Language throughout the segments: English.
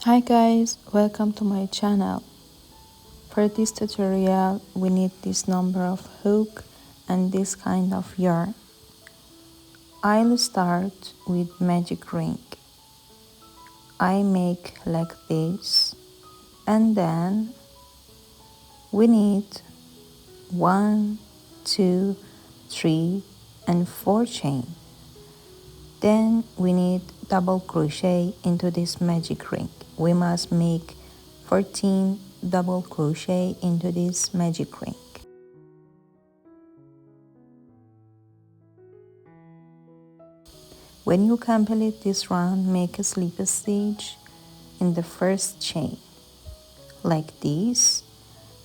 Hi guys, welcome to my channel. For this tutorial we need this number of hook and this kind of yarn. I'll start with magic ring. I make like this and then we need 1, 2, 3 and 4 chain. Then we need double crochet into this magic ring. We must make 14 double crochet into this magic ring. When you complete this round, make a slip stitch in the first chain like this,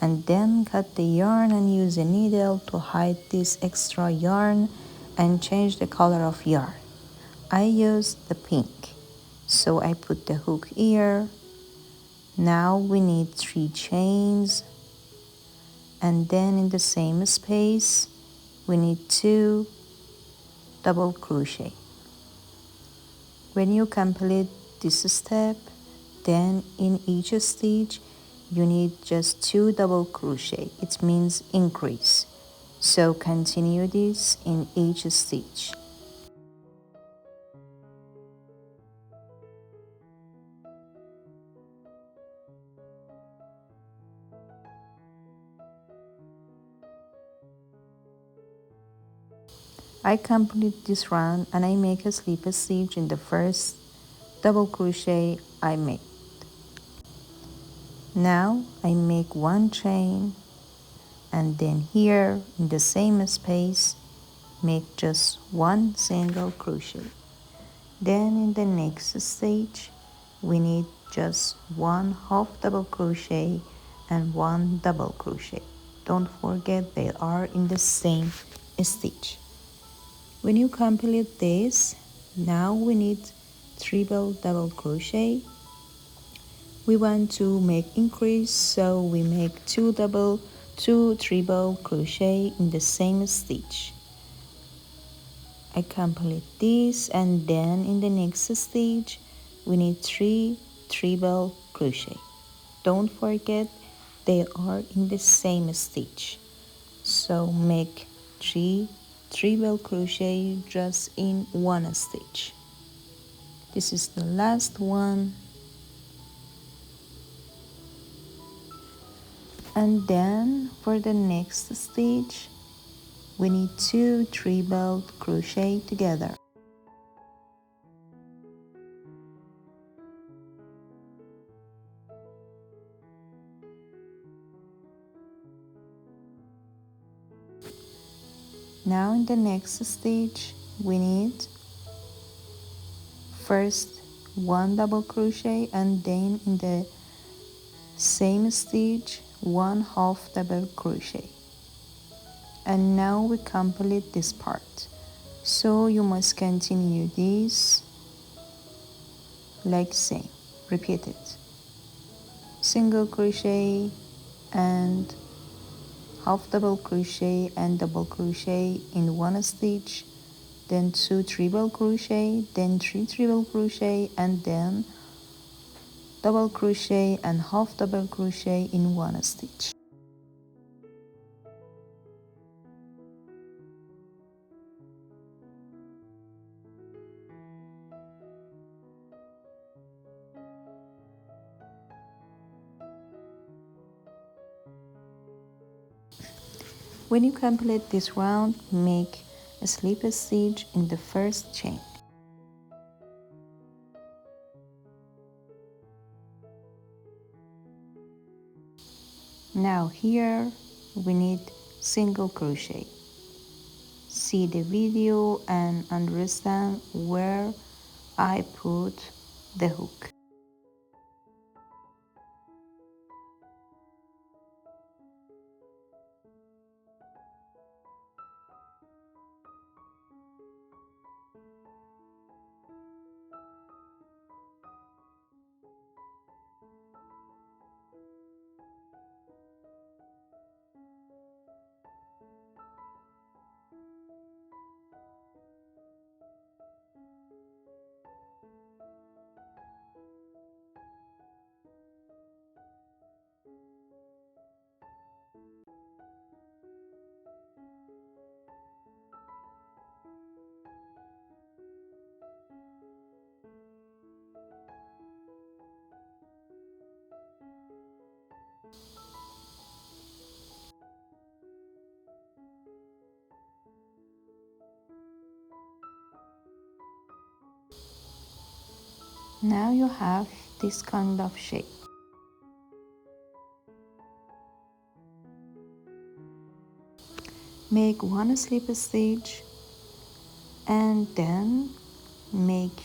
and then cut the yarn and use a needle to hide this extra yarn and change the color of yarn. I used the pink, so I put the hook here. Now we need 3 chains, and then in the same space we need 2 double crochet. When you complete this step, then in each stitch you need just 2 double crochet. It means increase. So continue this in each stitch. I complete this round and I make a slip stitch in the first double crochet I made. Now I make 1 chain and then here in the same space make just 1 single crochet. Then in the next stage we need just 1 half double crochet and 1 double crochet. Don't forget they are in the same stitch. When you complete this, now we need triple double crochet. We want to make increase, so we make 2 triple crochet in the same stitch. I complete this and then in the next stitch we need 3 triple crochet. Don't forget they are in the same stitch, so make 3 triple crochet just in one stitch. This is the last one, and then for the next stitch we need 2 triple crochet together. Now in the next stitch we need first 1 double crochet and then in the same stitch 1 half double crochet. And now we complete this part, so you must continue this like same. Repeat it: single crochet and half double crochet and double crochet in one stitch, then 2 triple crochet, then 3 triple crochet, and then double crochet and half double crochet in one stitch. When you complete this round, make a slip stitch in the first chain. Now here we need single crochet. See the video and understand where I put the hook. Now you have this kind of shape. Make one slip stitch and then make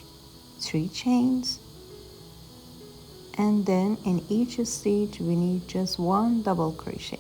3 chains, and then in each stitch we need just 1 double crochet.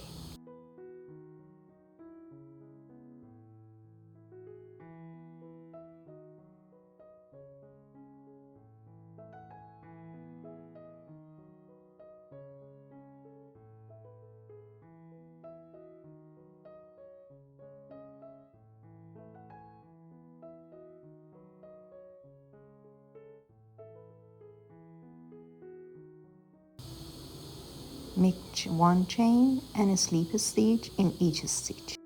Make 1 chain and a slip stitch in each stitch.